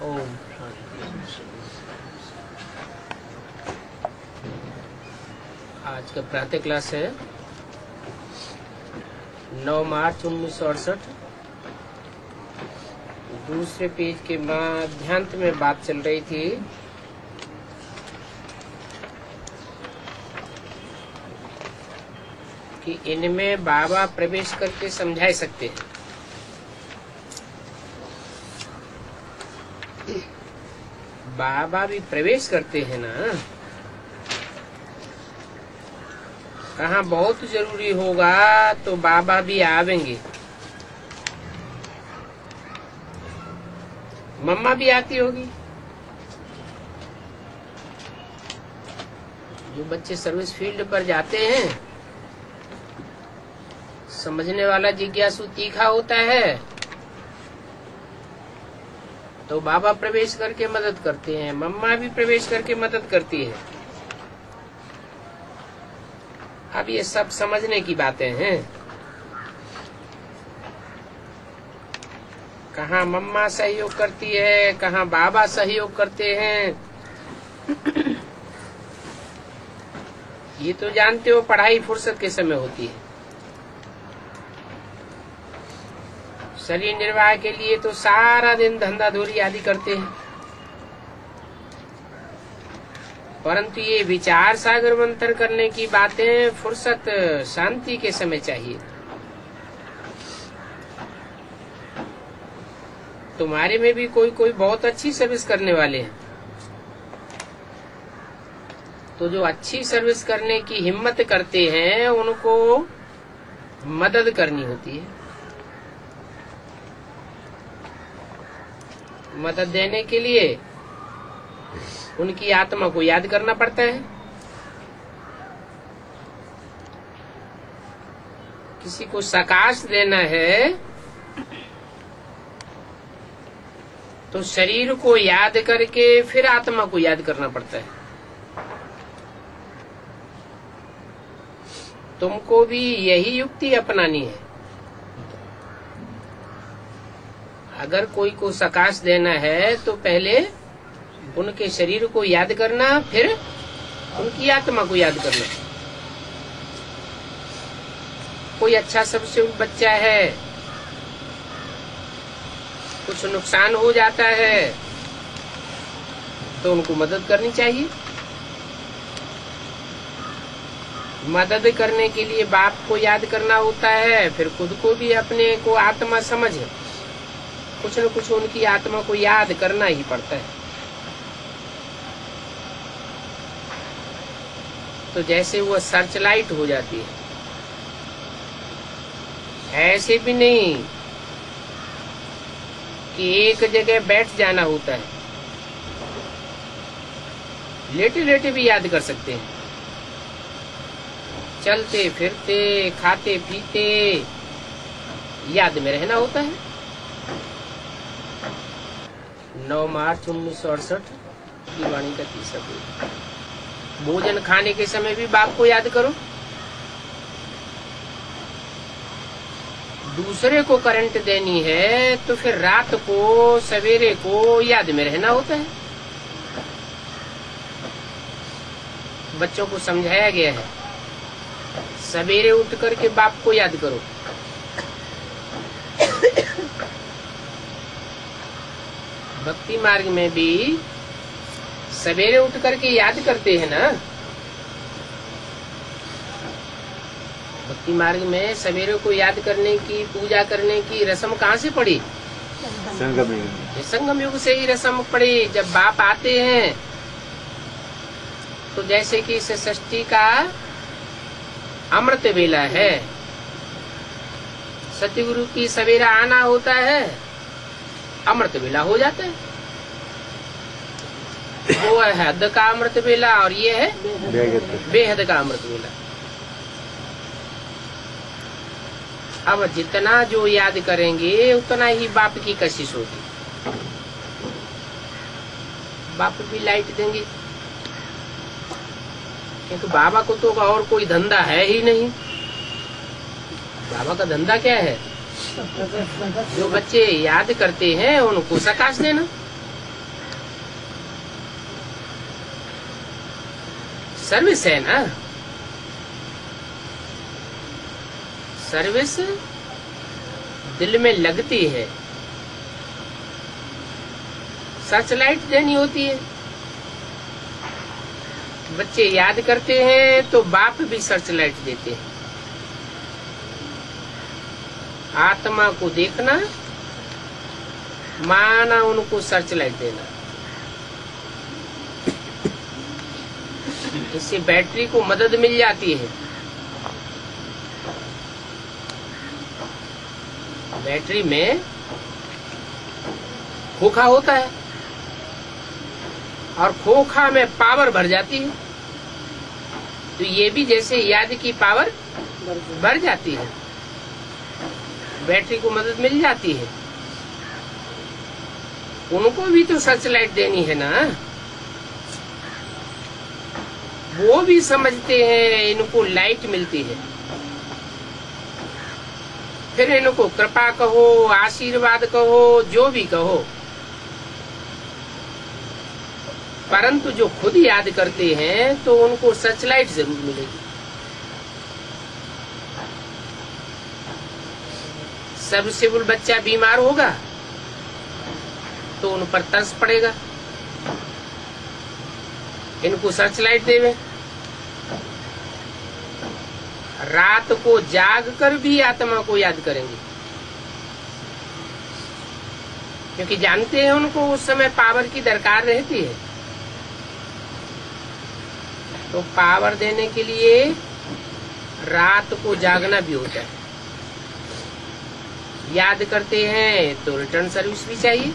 ओम। आज का प्रातः क्लास है 9 मार्च 1968। दूसरे पेज के मध्यांत में बात चल रही थी कि इनमें बाबा प्रवेश करके समझा सकते हैं। बाबा भी प्रवेश करते हैं ना, कहाँ बहुत जरूरी होगा तो बाबा भी आवेंगे। मम्मा भी आती होगी। जो बच्चे सर्विस फील्ड पर जाते हैं, समझने वाला जिज्ञासु तीखा होता है, तो बाबा प्रवेश करके मदद करते हैं, मम्मा भी प्रवेश करके मदद करती है। अब ये सब समझने की बातें हैं। कहाँ मम्मा सहयोग करती है, कहाँ बाबा सहयोग करते हैं। ये तो जानते हो, पढ़ाई फुर्सत के समय होती है। शरीर निर्वाह के लिए तो सारा दिन धंधा धोरी आदि करते हैं, परंतु ये विचार सागर मंथन करने की बातें फुर्सत शांति के समय चाहिए। तुम्हारे में भी कोई कोई बहुत अच्छी सर्विस करने वाले हैं, तो जो अच्छी सर्विस करने की हिम्मत करते हैं उनको मदद करनी होती है। मदद देने के लिए उनकी आत्मा को याद करना पड़ता है। किसी को सकाश देना है तो शरीर को याद करके फिर आत्मा को याद करना पड़ता है। तुमको भी यही युक्ति अपनानी है। अगर कोई को सकाश देना है तो पहले उनके शरीर को याद करना, फिर उनकी आत्मा को याद करना। कोई अच्छा सबसे बच्चा है, कुछ नुकसान हो जाता है तो उनको मदद करनी चाहिए। मदद करने के लिए बाप को याद करना होता है, फिर खुद को भी अपने को आत्मा समझ कुछ न कुछ उनकी आत्मा को याद करना ही पड़ता है। तो जैसे वो सर्च लाइट हो जाती है, ऐसे भी नहीं कि एक जगह बैठ जाना होता है। लेटे लेटे भी याद कर सकते हैं, चलते फिरते खाते पीते याद में रहना होता है। 9 मार्च 1968 की वाणी का तीसरा पेज। भोजन खाने के समय भी बाप को याद करो। दूसरे को करंट देनी है तो फिर रात को सवेरे को याद में रहना होता है। बच्चों को समझाया गया है, सवेरे उठ करके बाप को याद करो। भक्ति मार्ग में भी सवेरे उठ करके याद करते हैं ना। भक्ति मार्ग में सवेरे को याद करने की, पूजा करने की रस्म कहाँ से पड़ी? संगम युग से ही रस्म पड़ी। जब बाप आते हैं तो जैसे कि इस षष्ठी का अमृत वेला है, सतगुरु की सवेरा आना होता है, अमृत वेला हो जाता है। वो है हद का अमृत वेला और ये है बेहद का अमृत वेला। अब जितना जो याद करेंगे उतना ही बाप की कशिश होगी। बाप भी लाइट देंगे, क्योंकि बाबा को तो और कोई धंधा है ही नहीं। बाबा का धंधा क्या है? जो बच्चे याद करते हैं उनको सकाश देना। सर्विस है ना, सर्विस दिल में लगती है, सर्च लाइट देनी होती है। बच्चे याद करते हैं तो बाप भी सर्च लाइट देते हैं। आत्मा को देखना माना उनको सर्च लाइट देना। इससे बैटरी को मदद मिल जाती है। बैटरी में खोखा होता है और खोखा में पावर भर जाती है, तो ये भी जैसे याद की पावर बढ़ जाती है, बैटरी को मदद मिल जाती है। उनको भी तो सर्च लाइट देनी है ना, वो भी समझते हैं इनको लाइट मिलती है। फिर इनको कृपा कहो, आशीर्वाद कहो, जो भी कहो, परंतु जो खुद याद करते हैं तो उनको सर्च लाइट जरूर मिलेगी। सर्विसेबल बच्चा बीमार होगा तो उन पर तरस पड़ेगा, इनको सर्च लाइट देवे। रात को जाग कर भी आत्मा को याद करेंगे, क्योंकि जानते हैं उनको उस समय पावर की दरकार रहती है। तो पावर देने के लिए रात को जागना भी होता है। याद करते हैं तो रिटर्न सर्विस भी चाहिए।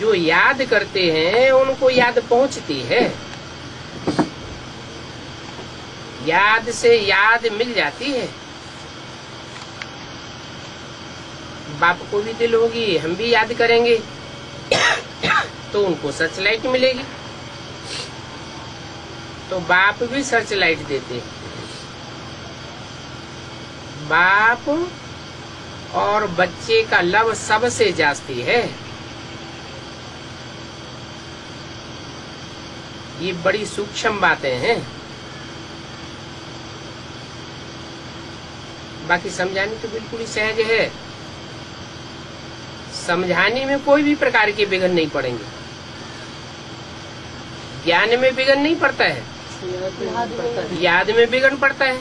जो याद करते हैं उनको याद पहुंचती है, याद से याद मिल जाती है। बाप को भी दिल होगी, हम भी याद करेंगे तो उनको सर्च लाइट मिलेगी। तो बाप भी सर्च लाइट देते हैं। बाप और बच्चे का लव सबसे जास्ती है। ये बड़ी सूक्ष्म बातें हैं, बाकी समझानी तो बिल्कुल ही सहज है। समझाने में कोई भी प्रकार के विघ्न नहीं पड़ेंगे। ज्ञान में विघ्न नहीं पड़ता है, याद में विघ्न पड़ता है।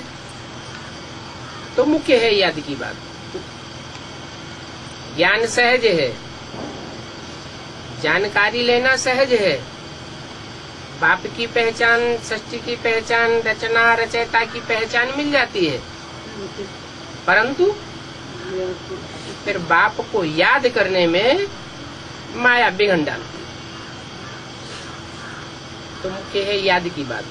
तो मुख्य है याद की बात। ज्ञान सहज है, जानकारी लेना सहज है। बाप की पहचान, सृष्टि की पहचान, रचना रचयिता की पहचान मिल जाती है, परंतु फिर बाप को याद करने में माया विघ्न डालती है। तो मुख्य है याद की बात।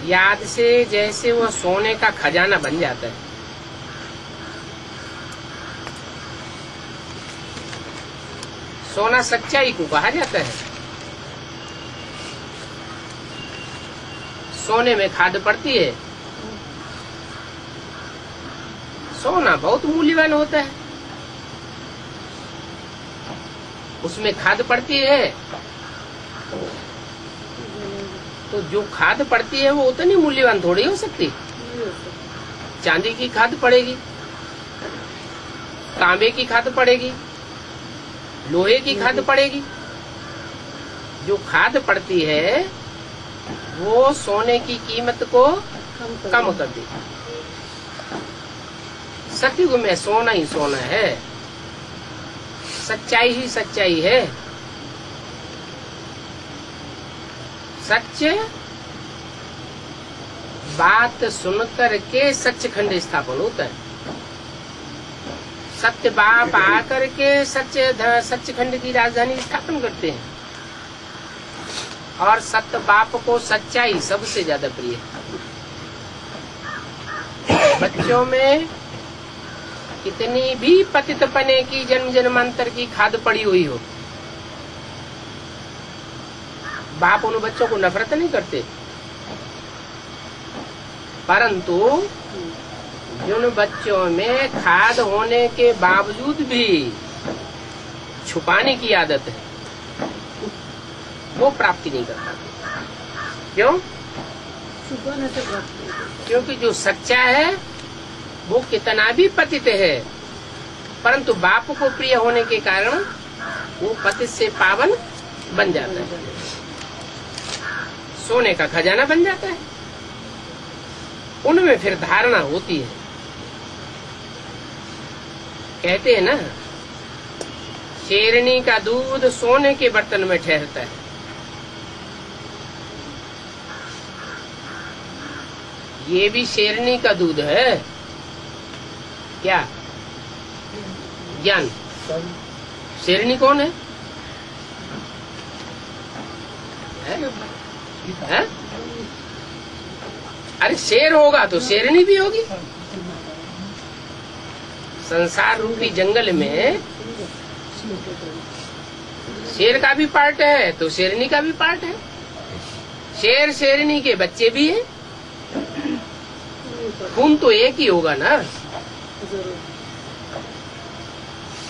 याद से जैसे वह सोने का खजाना बन जाता है। सोना सच्चाई को कहा जाता है। सोने में खाद पड़ती है। सोना बहुत मूल्यवान होता है, उसमें खाद पड़ती है, तो जो खाद पड़ती है वो उतनी मूल्यवान थोड़ी हो सकती। चांदी की खाद पड़ेगी, तांबे की खाद पड़ेगी, लोहे की खाद पड़ेगी। जो खाद पड़ती है वो सोने की कीमत को कम कर देगी। सतयुग में सोना ही सोना है, सच्चाई ही सच्चाई है। सच्चे बात सुनकर के सच्चखंड स्थापन होता है। सत्य बाप आकर के सच्चखंड की राजधानी स्थापन करते हैं। और सत्य बाप को सच्चाई सबसे ज्यादा प्रिय है। बच्चों में कितनी भी पतित पने की जन्म जन्मांतर की खाद पड़ी हुई हो, बाप उन बच्चों को नफरत नहीं करते, परंतु जिन बच्चों में खाद होने के बावजूद भी छुपाने की आदत है, वो प्राप्ति नहीं करता। क्यों? क्योंकि जो सच्चा है वो कितना भी पतित है, परंतु बाप को प्रिय होने के कारण वो पतित से पावन बन जाता है, सोने का खजाना बन जाता है। उनमें फिर धारणा होती है। कहते हैं ना, शेरनी का दूध सोने के बर्तन में ठहरता है। ये भी शेरनी का दूध है क्या? ज्ञान। शेरनी कौन है? है? अरे शेर होगा तो शेरनी भी होगी। संसार रूपी जंगल में शेर का भी पार्ट है तो शेरनी का भी पार्ट है। शेर शेरनी के बच्चे भी हैं। खून तो एक ही होगा ना।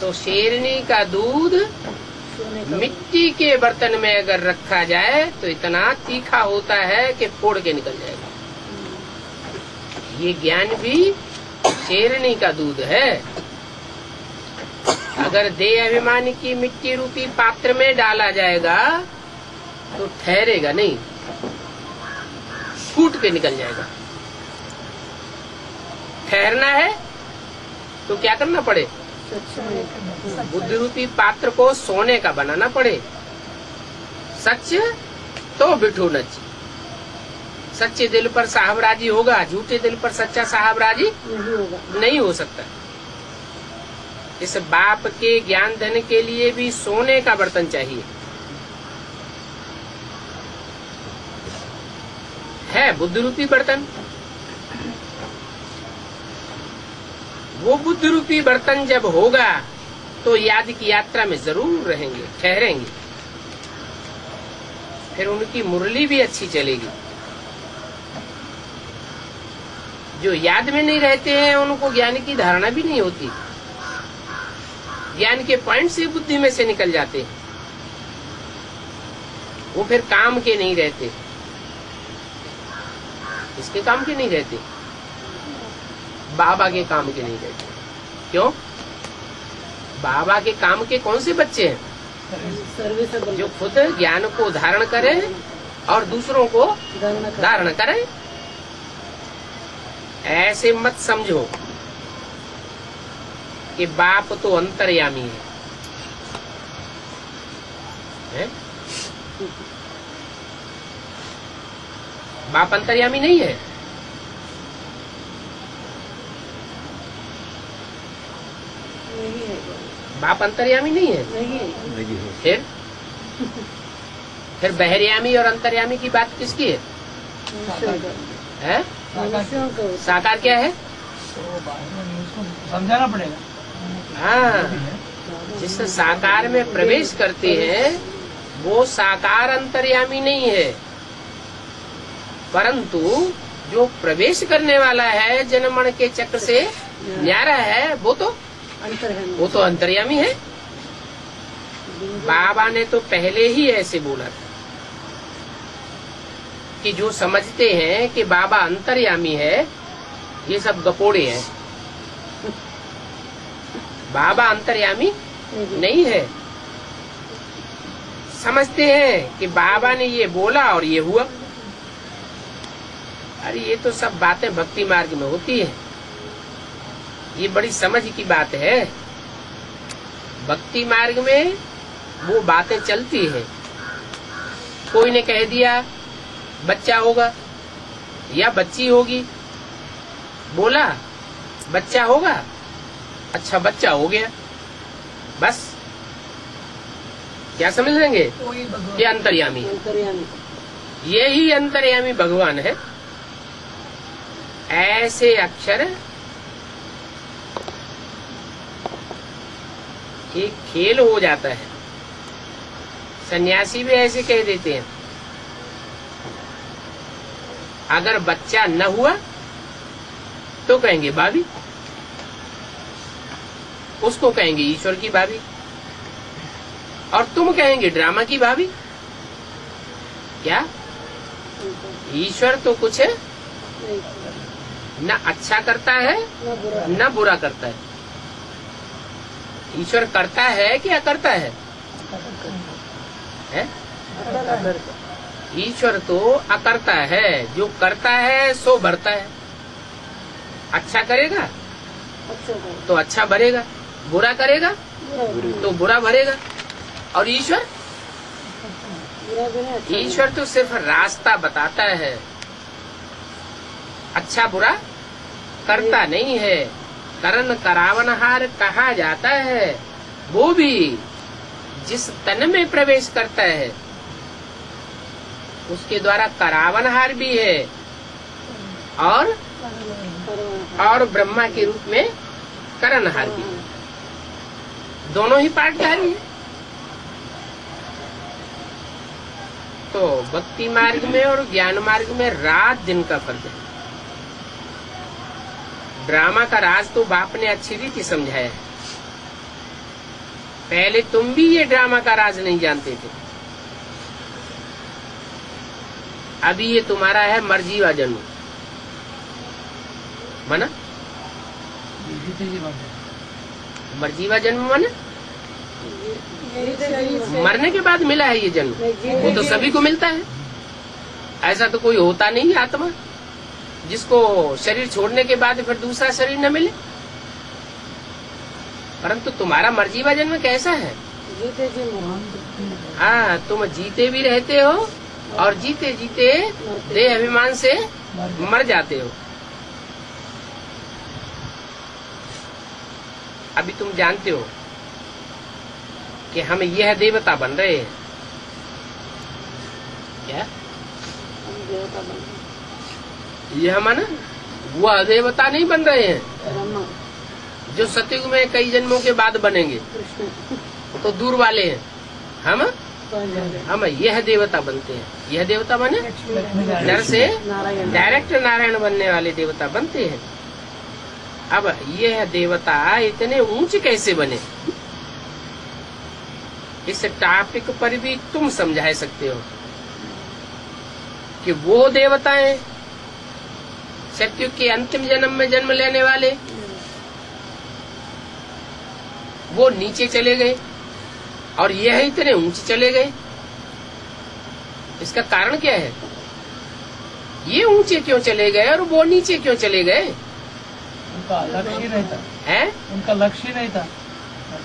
तो शेरनी का दूध मिट्टी के बर्तन में अगर रखा जाए तो इतना तीखा होता है कि फोड़ के निकल जाएगा। ये ज्ञान भी शेरनी का दूध है। अगर देह अभिमान की मिट्टी रूपी पात्र में डाला जाएगा तो ठहरेगा नहीं, फूट के निकल जाएगा। ठहरना है तो क्या करना पड़े? बुद्धि रूपी पात्र को सोने का बनाना पड़े। सच तो बिठू नच। सच्चे दिल पर साहबराजी होगा, झूठे दिल पर सच्चा साहबराजी नहीं हो सकता। इस बाप के ज्ञान धन के लिए भी सोने का बर्तन चाहिए। है बुद्धि रूपी बर्तन। वो बुद्धि रूपी बर्तन जब होगा तो याद की यात्रा में जरूर रहेंगे, ठहरेंगे। फिर उनकी मुरली भी अच्छी चलेगी। जो याद में नहीं रहते हैं उनको ज्ञान की धारणा भी नहीं होती। ज्ञान के पॉइंट से बुद्धि में से निकल जाते हैं। वो फिर काम के नहीं रहते। इसके काम के नहीं रहते, बाबा के काम के नहीं रहते। क्यों? बाबा के काम के कौन से बच्चे हैं? जो खुद ज्ञान को धारण करें और दूसरों को धारण करें। ऐसे मत समझो कि बाप तो अंतर्यामी है? बाप अंतर्यामी नहीं है। बाप अंतर्यामी नहीं है। फिर बहरयामी और अंतर्यामी की बात किसकी है? साकार क्या है? समझाना पड़ेगा। हाँ, जिस साकार में प्रवेश करते हैं वो साकार अंतर्यामी नहीं है, परंतु जो प्रवेश करने वाला है जनमण के चक्र से न्यारा है वो तो अंतर्यामी है। बाबा ने तो पहले ही ऐसे बोला था कि जो समझते हैं कि बाबा अंतर्यामी है ये सब गपोड़े हैं। बाबा अंतर्यामी नहीं है। समझते हैं कि बाबा ने ये बोला और ये हुआ। अरे ये तो सब बातें भक्ति मार्ग में होती है। ये बड़ी समझ की बात है। भक्ति मार्ग में वो बातें चलती है। कोई ने कह दिया बच्चा होगा या बच्ची होगी, बोला बच्चा होगा, अच्छा बच्चा हो गया, बस क्या समझ लेंगे? ये अंतर्यामी है। यही अंतर्यामी भगवान है। ऐसे अक्षर एक खेल हो जाता है। सन्यासी भी ऐसे कह देते हैं। अगर बच्चा न हुआ तो कहेंगे भाभी, उसको कहेंगे ईश्वर की भाभी, और तुम कहेंगे ड्रामा की भाभी। क्या ईश्वर तो कुछ न अच्छा करता है न बुरा करता है। ईश्वर करता है कि अकर्ता है? ईश्वर तो अकर्ता है। जो करता है सो भरता है। अच्छा करेगा तो अच्छा भरेगा, बुरा करेगा तो बुरा भरेगा। और ईश्वर तो सिर्फ रास्ता बताता है, अच्छा बुरा करता नहीं है। करण करावनहार कहा जाता है वो भी जिस तन में प्रवेश करता है उसके द्वारा करावनहार भी है और ब्रह्मा के रूप में करणहार भी है। दोनों ही पाठधारी है। तो भक्ति मार्ग में और ज्ञान मार्ग में रात दिन का फर्क है। ड्रामा का राज तो बाप ने अच्छी रीति समझाया है। पहले तुम भी ये ड्रामा का राज नहीं जानते थे। अभी ये तुम्हारा है मर्जीवा जन्म, माना मर्जीवा जन्म माना मरने के बाद मिला है ये जन्म। वो तो सभी को मिलता है। ऐसा तो कोई होता नहीं है आत्मा जिसको शरीर छोड़ने के बाद फिर दूसरा शरीर न मिले। परंतु तुम्हारा मर्जीवा जन्म कैसा है? हाँ, तुम जीते भी रहते हो और जीते जीते देह अभिमान से मर जाते हो। अभी तुम जानते हो कि हम यह देवता बन रहे हैं। क्या यह माना वह देवता नहीं बन रहे हैं जो सतयुग में कई जन्मों के बाद बनेंगे, तो दूर वाले हैं। हम यह देवता बनते हैं। यह देवता बने नर से डायरेक्ट नारायण बनने वाले देवता बनते हैं। अब यह देवता इतने ऊंचे कैसे बने, इस टॉपिक पर भी तुम समझा सकते हो कि वो देवताएं सतयुग के अंतिम जन्म में जन्म लेने वाले वो नीचे चले गए और यह इतने ऊंचे चले गए। इसका कारण क्या है? ये ऊंचे क्यों चले गए और वो नीचे क्यों चले गए? उनका लक्ष्य ही नहीं था। है? उनका लक्ष्य ही नहीं था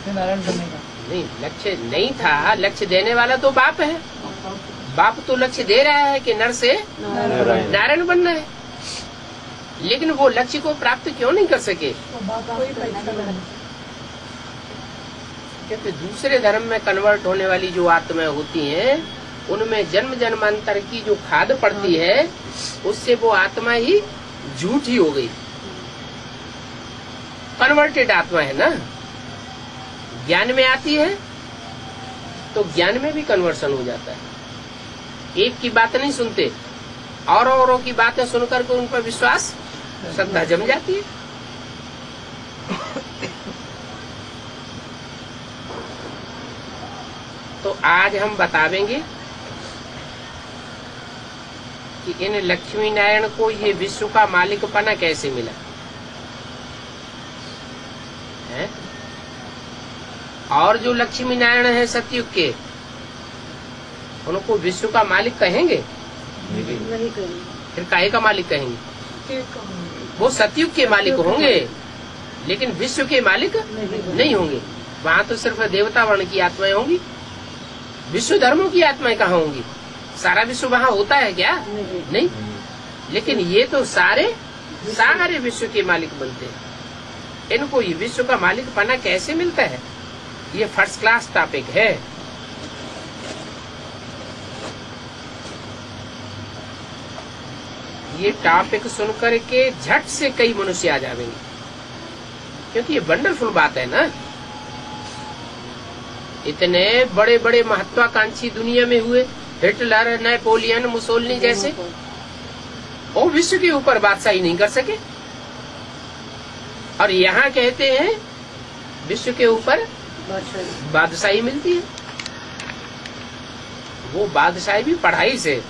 नारायण बनने का। नहीं, लक्ष्य नहीं था। लक्ष्य देने वाला तो बाप है। बाप तो लक्ष्य दे रहा है कि नर से नारायण बनना है, लेकिन वो लक्ष्य को प्राप्त क्यों नहीं कर सके? क्योंकि दूसरे धर्म में कन्वर्ट होने वाली जो आत्माएं होती हैं उनमें जन्म जन्मांतर की जो खाद पड़ती है उससे वो आत्मा ही झूठी हो गई। कन्वर्टेड आत्मा है ना, ज्ञान में आती है तो ज्ञान में भी कन्वर्सन हो जाता है। एक की बात नहीं सुनते, औरों की बातें सुनकर के उन पर विश्वास श्रद्धा जम जाती है। तो आज हम बतावेंगे कि इन लक्ष्मी नारायण को ये विश्व का मालिकपना कैसे मिला है। और जो लक्ष्मी नारायण है सतयुग के, उनको विश्व का मालिक कहेंगे? नहीं कहेंगे। फिर काहे का मालिक कहेंगे? वो सतयुग के मालिक होंगे लेकिन विश्व के मालिक नहीं होंगे। वहाँ तो सिर्फ देवता वर्ण की आत्माएं होंगी। विश्व धर्मों की आत्माएं कहाँ होंगी? सारा विश्व वहाँ होता है क्या? नहीं। लेकिन ये तो सारे विश्व के मालिक बनते हैं। इनको ये विश्व का मालिक पना कैसे मिलता है, ये फर्स्ट क्लास टॉपिक है। ये टॉपिक सुनकर के झट से कई मनुष्य आ जाएंगे, क्योंकि ये वंडरफुल बात है ना। इतने बड़े बड़े महत्वाकांक्षी दुनिया में हुए, हिटलर, नेपोलियन, मुसोलिनी जैसे, वो विश्व के ऊपर बादशाही नहीं कर सके। और यहाँ कहते हैं विश्व के ऊपर बादशाही मिलती है। वो बादशाही भी पढ़ाई से।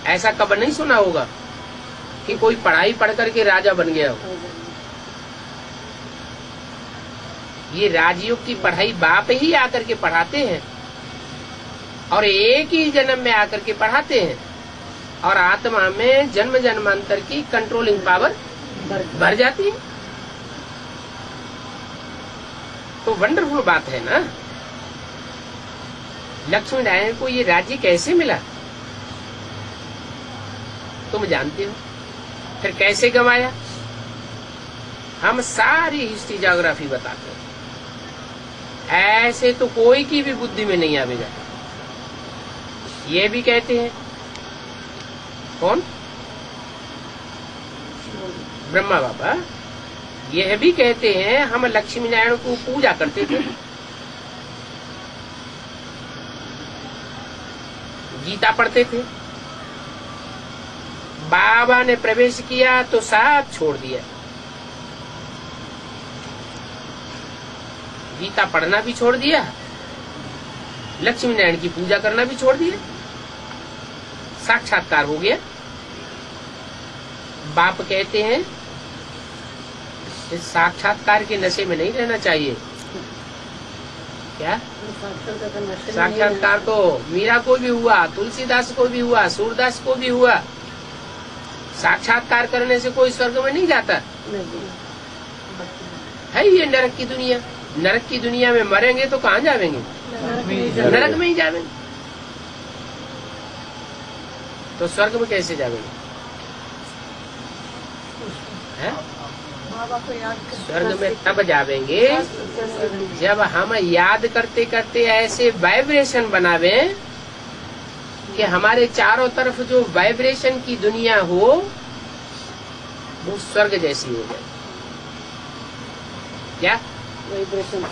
ऐसा कब नहीं सुना होगा कि कोई पढ़ाई पढ़ करके राजा बन गया हो। ये राजयोग की पढ़ाई बाप ही आकर के पढ़ाते हैं और एक ही जन्म में आकर के पढ़ाते हैं और आत्मा में जन्म जन्मांतर की कंट्रोलिंग पावर भर जाती है। तो वंडरफुल बात है ना। लक्ष्मी नारायण को ये राज्य कैसे मिला तुम जानते हो, फिर कैसे गंवाया। हम सारी हिस्ट्री ज्योग्राफी बताते हैं। ऐसे तो कोई की भी बुद्धि में नहीं आवेगा। ये भी कहते हैं, कौन, ब्रह्मा बाबा, यह भी कहते हैं हम लक्ष्मी नारायण को पूजा करते थे, गीता पढ़ते थे। बाबा ने प्रवेश किया तो सब छोड़ दिया, गीता पढ़ना भी छोड़ दिया, लक्ष्मी नारायण की पूजा करना भी छोड़ दिया। साक्षात्कार हो गया। बाप कहते हैं इस साक्षात्कार के नशे में नहीं रहना चाहिए। क्या साक्षात्कार तो मीरा को भी हुआ, तुलसीदास को भी हुआ, सूरदास को भी हुआ। साक्षात्कार करने से कोई स्वर्ग में नहीं जाता है। ये नरक की दुनिया, नरक की दुनिया में मरेंगे तो कहाँ जावेंगे, नरक में ही जावेंगे। तो स्वर्ग में कैसे जावेंगे? स्वर्ग में तब जावेंगे जब हम याद करते करते ऐसे वाइब्रेशन बनावे कि हमारे चारों तरफ जो वाइब्रेशन की दुनिया हो वो स्वर्ग जैसी हो जाए। क्या वाइब्रेशन?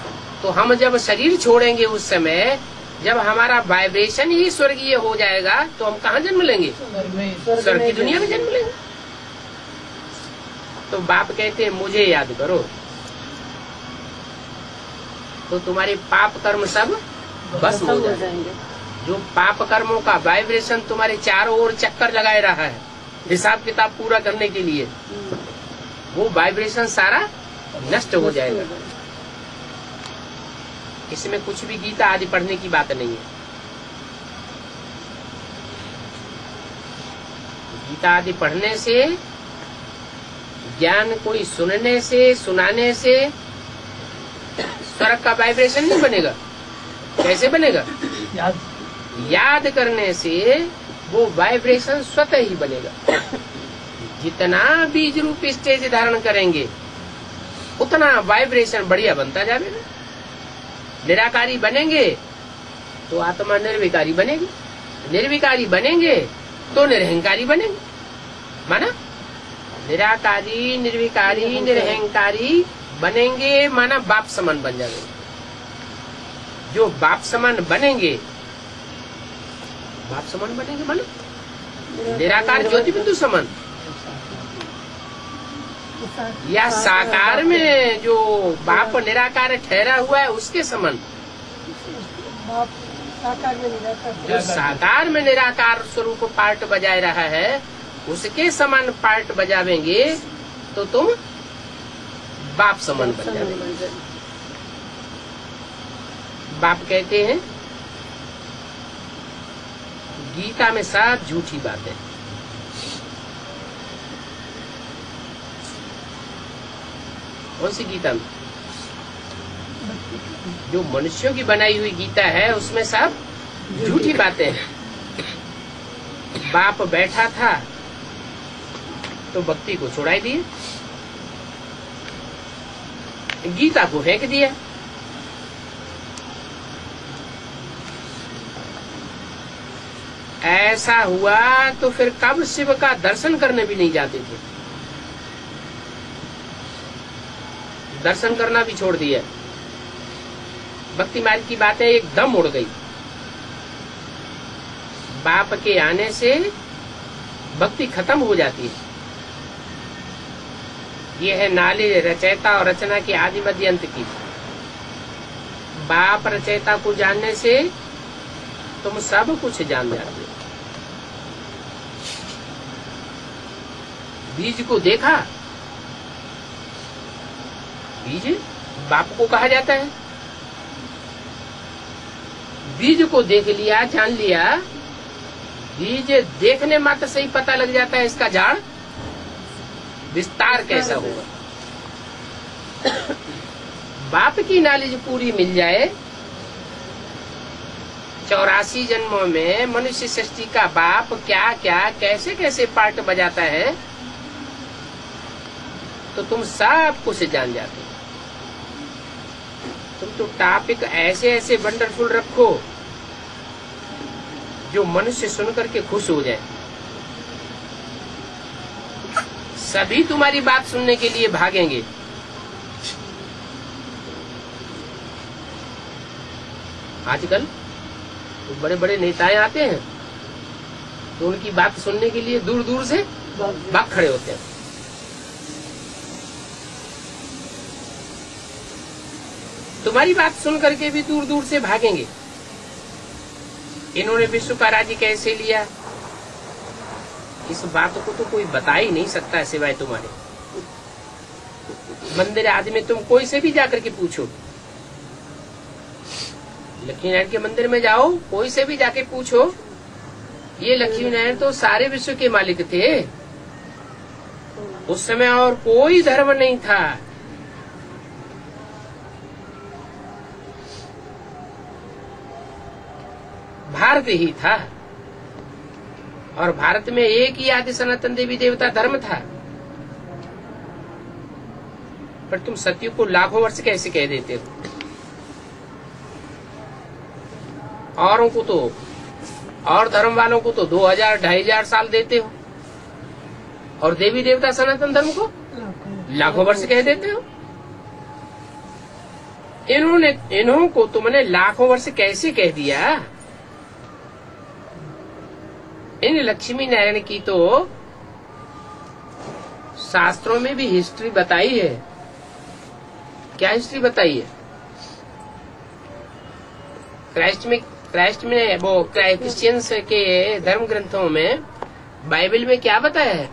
तो हम जब शरीर छोड़ेंगे उस समय जब हमारा वाइब्रेशन ही स्वर्गीय हो जाएगा तो हम कहाँ जन्म लेंगे? स्वर्ग की दुनिया में जन्म लेंगे। तो बाप कहते हैं मुझे याद करो तो तुम्हारे पाप कर्म सब भस्म हो जाएंगे। जो पाप कर्मों का वाइब्रेशन तुम्हारे चारों ओर चक्कर लगाए रहा है हिसाब किताब पूरा करने के लिए, वो वाइब्रेशन सारा नष्ट हो जाएगा। इसमें कुछ भी गीता आदि पढ़ने की बात नहीं है। गीता आदि पढ़ने से, ज्ञान कोई सुनने से, सुनाने से स्वर्ग का वाइब्रेशन नहीं बनेगा। कैसे बनेगा? याद करने से वो वाइब्रेशन स्वतः ही बनेगा। जितना बीज रूप स्टेज धारण करेंगे उतना वाइब्रेशन बढ़िया बनता जाएगा। निराकारी बनेंगे तो आत्मा निर्विकारी बनेगी, निर्विकारी बनेंगे तो निरहंकारी बनेंगे। माना निराकारी, निर्विकारी, निरहंकारी बनेंगे माना बाप समान बन जाएंगे। जो बाप समान बनेंगे, बाप समान बनेंगे माना निराकार ज्योति बिंदु समान, या साकार में जो बाप निराकार ठहरा हुआ है उसके समान। जो साकार में निराकार स्वरूप पार्ट बजाय रहा है उसके समान पार्ट बजावेंगे तो तुम बाप समान बन जाओगे। बाप कहते हैं गीता में सब झूठी बातें। कौन सी गीता में? जो मनुष्यों की बनाई हुई गीता है उसमें सब झूठी बातें हैं। बाप बैठा था तो भक्ति को छुड़ाई दिए, गीता को फेंक दिया। ऐसा हुआ तो फिर कब शिव का दर्शन करने भी नहीं जाते थे, दर्शन करना भी छोड़ दिया। भक्ति मार्ग की बातें एकदम उड़ गई। बाप के आने से भक्ति खत्म हो जाती है। ये है नाली रचयिता और रचना की आदि मध्य अंत की। बाप रचयिता को जानने से तुम सब कुछ जान जाते हो। बीज को देखा, बीज बाप को कहा जाता है। बीज को देख लिया, जान लिया, बीज देखने मात्र से ही पता लग जाता है इसका झाड़ विस्तार कैसा होगा। बाप की नॉलेज पूरी मिल जाए, 84 जन्मों में मनुष्य सृष्टि का बाप क्या क्या कैसे कैसे पार्ट बजाता है, तो तुम सब कुछ जान जाते हो। तुम तो टॉपिक ऐसे ऐसे वंडरफुल रखो जो मनुष्य सुन करके खुश हो जाए। सभी तुम्हारी बात सुनने के लिए भागेंगे। आजकल तो बड़े बड़े नेताएं आते हैं तो उनकी बात सुनने के लिए दूर दूर से भाग खड़े होते हैं। तुम्हारी बात सुन करके भी दूर दूर से भागेंगे। इन्होंने विश्व का राज्य कैसे लिया, इस बात को तो कोई बता ही नहीं सकता सिवाय तुम्हारे। मंदिर आदि में तुम कोई से भी जाकर के पूछो, लक्ष्मी नारायण के मंदिर में जाओ, कोई से भी जाके पूछो, ये लक्ष्मी नारायण तो सारे विश्व के मालिक थे। उस समय और कोई धर्म नहीं था। भारत ही था और भारत में एक ही आदि सनातन देवी देवता धर्म था। पर तुम सत्य को लाखों वर्ष कैसे कह देते हो? औरों को तो, और धर्म वालों को तो 2000 2500 साल देते हो और देवी देवता सनातन धर्म को लाखों वर्ष कह देते हो। इन्हों को तुमने लाखों वर्ष कैसे कह दिया? इन लक्ष्मी नारायण की तो शास्त्रों में भी हिस्ट्री बताई है। क्या हिस्ट्री बताई है? क्राइस्ट में वो क्रिश्चियंस के धर्म ग्रंथों में, बाइबल में क्या बताया है?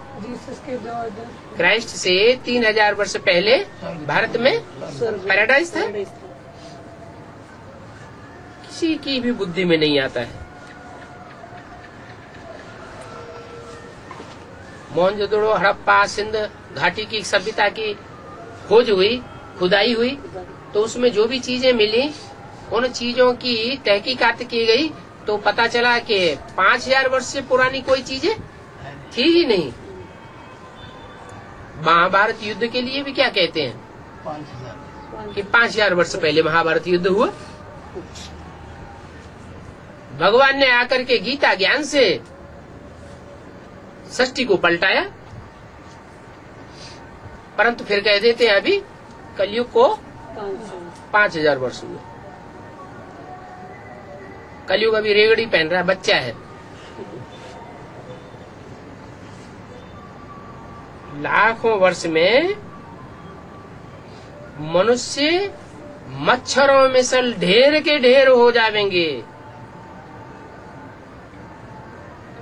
क्राइस्ट से 3000 वर्ष पहले भारत में पैराडाइज था। किसी की भी बुद्धि में नहीं आता है। मोहनजोदड़ो, हड़प्पा, सिंध घाटी की सभ्यता की खोज हुई, खुदाई हुई, तो उसमें जो भी चीजें मिली, उन चीजों की तहकीकात की गई, तो पता चला कि 5000 वर्ष से पुरानी कोई चीजें थी ही नहीं। महाभारत युद्ध के लिए भी क्या कहते हैं 5000 कि 5000 वर्ष पहले महाभारत युद्ध हुआ। भगवान ने आकर के गीता ज्ञान से षष्ठी को पलटाया, परंतु फिर कह देते हैं अभी कलयुग को 5000 वर्ष हुए। कलयुग अभी रेगड़ी पहन रहा है, बच्चा है। लाखों वर्ष में मनुष्य मच्छरों में से ढेर के ढेर हो जाएंगे।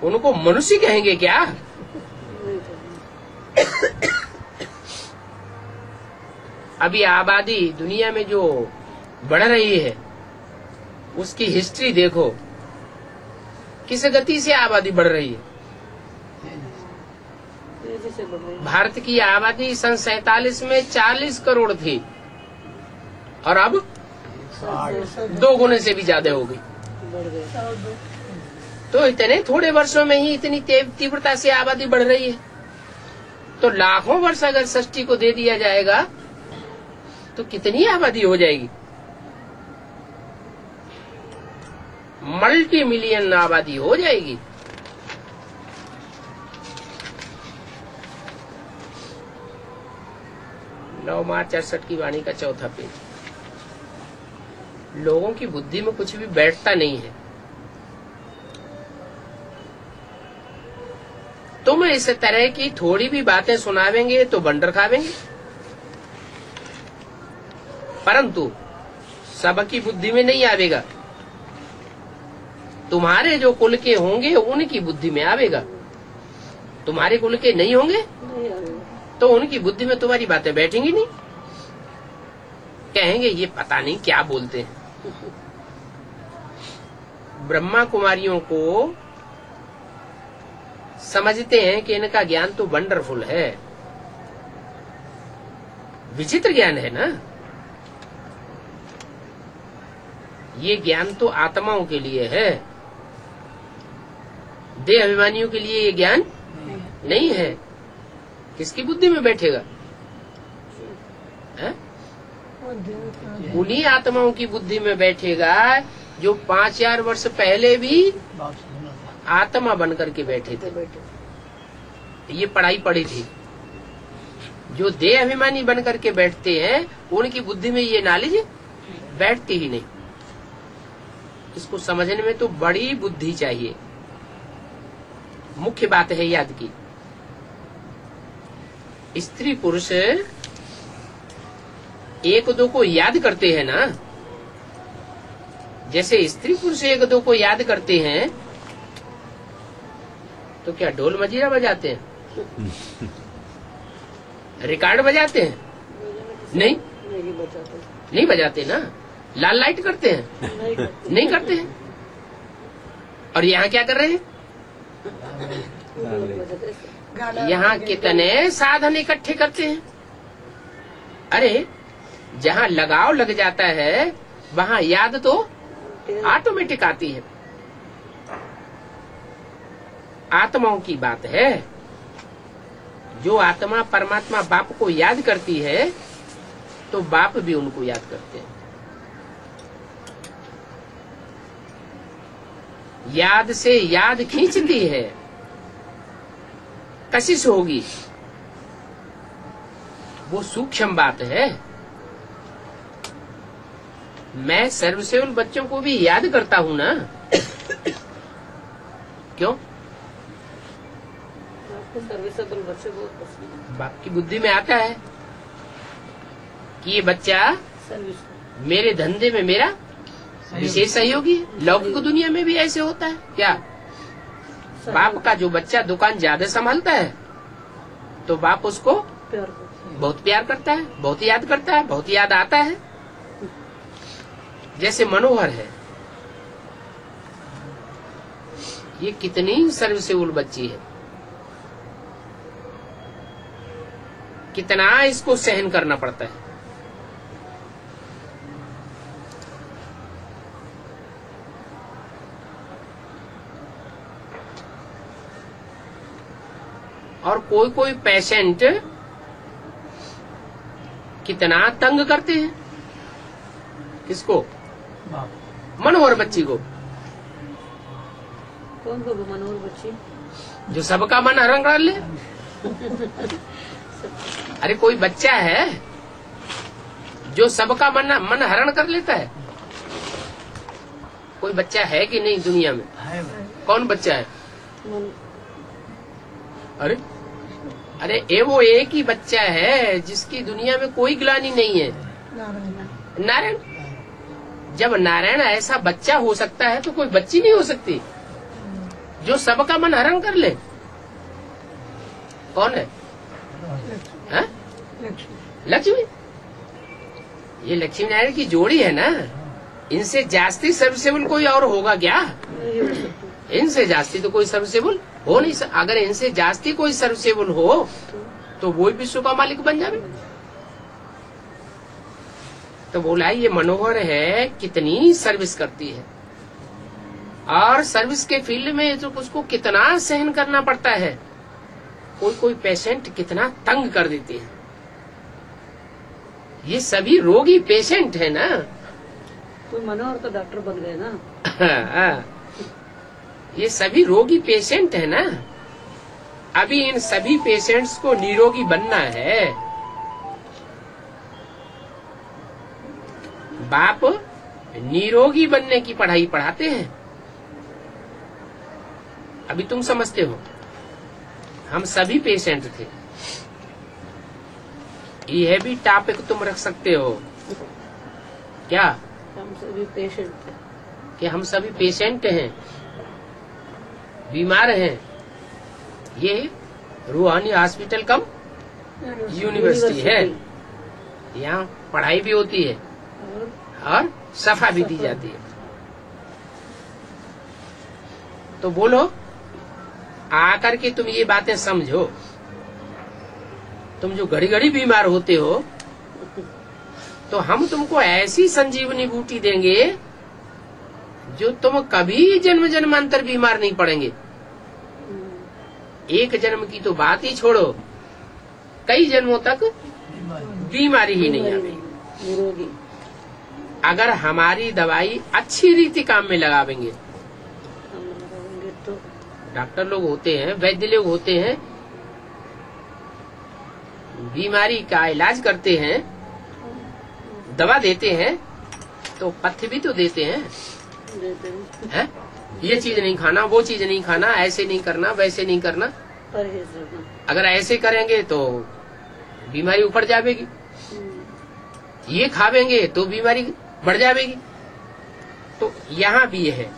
उनको मनुष्य कहेंगे क्या? अभी आबादी दुनिया में जो बढ़ रही है उसकी हिस्ट्री देखो, किस गति से आबादी बढ़ रही है। भारत की आबादी सन 47 में 40 करोड़ थी और अब 2 गुने से भी ज्यादा हो गई। तो इतने थोड़े वर्षों में ही इतनी तीव्रता से आबादी बढ़ रही है। तो लाखों वर्ष अगर षष्ठी को दे दिया जाएगा तो कितनी आबादी हो जाएगी? मल्टी मिलियन आबादी हो जाएगी। नौ मार्च 68 की वाणी का 4था पेज। लोगों की बुद्धि में कुछ भी बैठता नहीं है। तुम इस तरह की थोड़ी भी बातें सुनावेंगे तो बंडर खावेंगे, परंतु सबकी बुद्धि में नहीं आवेगा। तुम्हारे जो कुल के होंगे उनकी बुद्धि में आवेगा। तुम्हारे कुल के नहीं होंगे नहीं आएगा। तो उनकी बुद्धि में तुम्हारी बातें बैठेंगी नहीं। कहेंगे ये पता नहीं क्या बोलते हैं। ब्रह्मा कुमारियों को समझते हैं कि इनका ज्ञान तो वंडरफुल है, विचित्र ज्ञान है ना। ये ज्ञान तो आत्माओं के लिए है, देह अभिमानियों के लिए ये ज्ञान नहीं है। किसकी बुद्धि में बैठेगा? है? उन्हीं आत्माओं की बुद्धि में बैठेगा जो 5000 वर्ष पहले भी बाप से सुना था। आत्मा बनकर के बैठे थे। ये पढ़ाई पढ़ी थी। जो देह अभिमानी बनकर के बैठते हैं उनकी बुद्धि में ये नॉलेज बैठती ही नहीं। इसको समझने में तो बड़ी बुद्धि चाहिए। मुख्य बात है याद की, स्त्री पुरुष एक दो को याद करते हैं ना, जैसे स्त्री पुरुष एक दो को याद करते हैं तो क्या ढोल मजीरा बजाते हैं, रिकॉर्ड बजाते हैं? नहीं, नहीं बजाते ना। लाल लाइट करते हैं? नहीं करते हैं। और यहाँ क्या कर रहे हैं? यहाँ कितने साधन इकट्ठे करते हैं। अरे जहाँ लगाव लग जाता है वहाँ याद तो ऑटोमेटिक आती है। आत्माओं की बात है। जो आत्मा परमात्मा बाप को याद करती है तो बाप भी उनको याद करते हैं। याद से याद खींचती है, कशिश होगी, वो सूक्ष्म बात है। मैं सर्वसेवल बच्चों को भी याद करता हूँ ना। क्यों? सर्विसेबल बच्चे बहुत पसंद है। बाप की बुद्धि में आता है कि ये बच्चा सर्विस मेरे धंधे में मेरा विशेष सहयोगी है। लौकिक दुनिया में भी ऐसे होता है क्या? बाप का जो बच्चा दुकान ज्यादा संभालता है तो बाप उसको प्यार करते हैं। बहुत प्यार करता है, बहुत याद करता है, बहुत याद आता है। जैसे मनोहर है, ये कितनी सर्विसेबल बच्ची है, कितना इसको सहन करना पड़ता है। और कोई कोई पेशेंट कितना तंग करते हैं। किसको? बाप। मनोहर बच्ची को, कौन को मनोहर बच्ची? जो सबका मन हरण कर ले। अरे कोई बच्चा है जो सबका मन हरण कर लेता है। कोई बच्चा है कि नहीं दुनिया में? है भाई। कौन बच्चा है? मन अरे अरे वो एक ही बच्चा है जिसकी दुनिया में कोई ग्लानि नहीं है, नारायण। जब नारायण ऐसा बच्चा हो सकता है तो कोई बच्ची नहीं हो सकती जो सबका मन हरण कर ले। कौन है? हाँ? लक्ष्मी। ये लक्ष्मी नारायण की जोड़ी है ना। इनसे जास्ती सर्विसेबल कोई और होगा क्या? नहीं हो सकती। इनसे जास्ती तो कोई सर्विसेबल हो नहीं। अगर इनसे जास्ती कोई सर्विसेबल हो तो वो विश्व का मालिक बन जाए। तो बोला ये मनोहर है, कितनी सर्विस करती है और सर्विस के फील्ड में तो उसको कितना सहन करना पड़ता है। कोई कोई पेशेंट कितना तंग कर देते हैं। ये सभी रोगी पेशेंट है ना। कोई मनोहर तो डॉक्टर बन गए ना। ये सभी रोगी पेशेंट है ना। अभी इन सभी पेशेंट्स को निरोगी बनना है। बाप निरोगी बनने की पढ़ाई पढ़ाते हैं। अभी तुम समझते हो, हम सभी पेशेंट थे। यह भी टॉपिक तुम रख सकते हो क्या हम सभी पेशेंट थे। कि हम सभी पेशेंट हैं, बीमार हैं। ये रूहानी हॉस्पिटल कम यूनिवर्सिटी है। यहाँ पढ़ाई भी होती है और सफा भी दी जाती है। तो बोलो, आकर के तुम ये बातें समझो। तुम जो घड़ी घड़ी बीमार होते हो, तो हम तुमको ऐसी संजीवनी बूटी देंगे जो तुम कभी जन्म जन्मांतर बीमार नहीं पड़ेंगे। एक जन्म की तो बात ही छोड़ो, कई जन्मों तक बीमारी ही नहीं आएगी। निरोगी। अगर हमारी दवाई अच्छी रीति काम में लगावेंगे। हम लगाएंगे तो डॉक्टर लोग होते हैं, वैद्य लोग होते हैं, बीमारी का इलाज करते हैं, दवा देते हैं, तो पथ्य भी तो देते हैं, देते हैं। है? ये चीज नहीं खाना, वो चीज नहीं खाना, ऐसे नहीं करना, वैसे नहीं करना। परहेज रखना। अगर ऐसे करेंगे तो बीमारी ऊपर जाएगी, ये खावेंगे तो बीमारी बढ़ जाएगी। तो यहाँ भी है,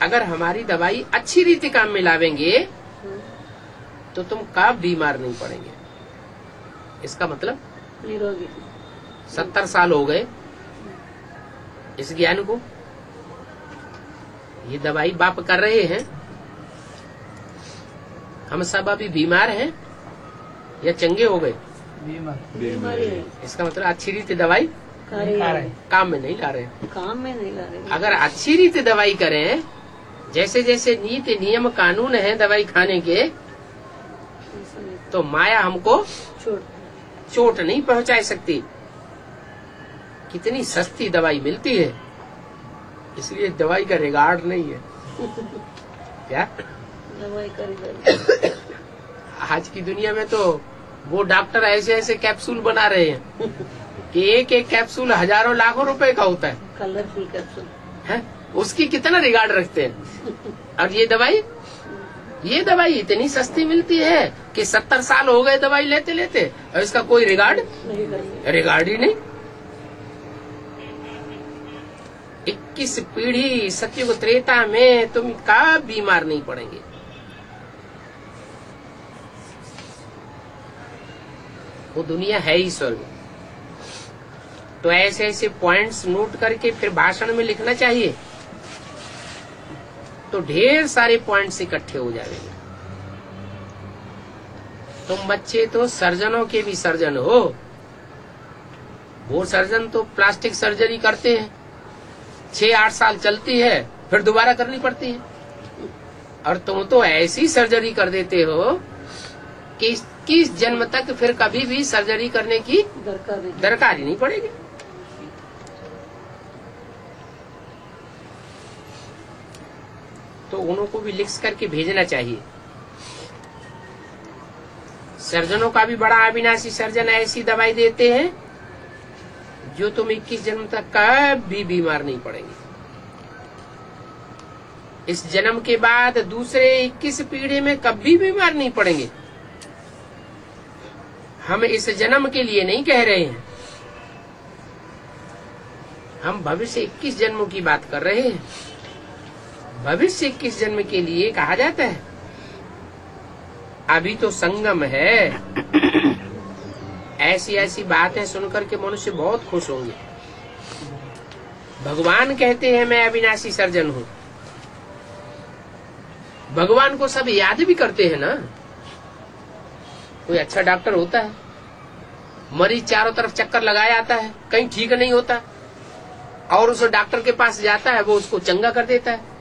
अगर हमारी दवाई अच्छी रीति काम में लावेंगे तो तुम कब बीमार नहीं पड़ेंगे। इसका मतलब निरोगी। 70 साल हो गए इस ज्ञान को, ये दवाई बाप कर रहे हैं, हम सब अभी बीमार हैं या चंगे हो गए। बीमारी है। इसका मतलब अच्छी रीति दवाई कार्य काम में नहीं ला रहे। काम में नहीं ला रहे। अगर अच्छी रीति दवाई करें, जैसे जैसे नीति नियम कानून है दवाई खाने के, ऐसा नहीं। तो माया हमको छोड़। चोट नहीं पहुंचा सकती। कितनी सस्ती दवाई मिलती है, इसलिए दवाई का रिगार्ड नहीं है। क्या दवाई करी आज की दुनिया में तो वो डॉक्टर ऐसे ऐसे कैप्सूल बना रहे हैं कि एक एक कैप्सूल हजारों लाखों रुपए का होता है, कलरफुल कैप्सूल है? उसकी कितना रिगार्ड रखते हैं। और ये दवाई इतनी सस्ती मिलती है कि 70 साल हो गए दवाई लेते लेते, और इसका कोई रिगार्ड नहीं करेंगे। रिगार्ड ही नहीं। 21 पीढ़ी सतयुग त्रेता में तुम कब बीमार नहीं पड़ेंगे। वो दुनिया है ही स्वर्ग। तो ऐसे ऐसे पॉइंट्स नोट करके फिर भाषण में लिखना चाहिए, तो ढेर सारे पॉइंट्स इकट्ठे हो जाएंगे। तुम बच्चे तो सर्जनों के भी सर्जन हो। वो सर्जन तो प्लास्टिक सर्जरी करते हैं, 6-8 साल चलती है, फिर दोबारा करनी पड़ती है। और तुम तो ऐसी सर्जरी कर देते हो कि 21 जन्म तक फिर कभी भी सर्जरी करने की दरकार ही नहीं पड़ेगी। तो उनको भी लिख करके भेजना चाहिए। सर्जनों का भी बड़ा अविनाशी सर्जन ऐसी दवाई देते हैं जो तुम 21 जन्म तक कभी बीमार नहीं पड़ेंगे। इस जन्म के बाद दूसरे 21 पीढ़ी में कभी बीमार नहीं पड़ेंगे। हम इस जन्म के लिए नहीं कह रहे हैं, हम भविष्य 21 जन्मों की बात कर रहे हैं। भविष्य 21 जन्म के लिए कहा जाता है। अभी तो संगम है। ऐसी ऐसी बातें सुनकर के मनुष्य बहुत खुश होंगे। भगवान कहते हैं मैं अविनाशी सर्जन हूँ। भगवान को सब याद भी करते हैं ना। कोई अच्छा डॉक्टर होता है, मरीज चारों तरफ चक्कर लगाया आता है, कहीं ठीक नहीं होता, और उस डॉक्टर के पास जाता है, वो उसको चंगा कर देता है।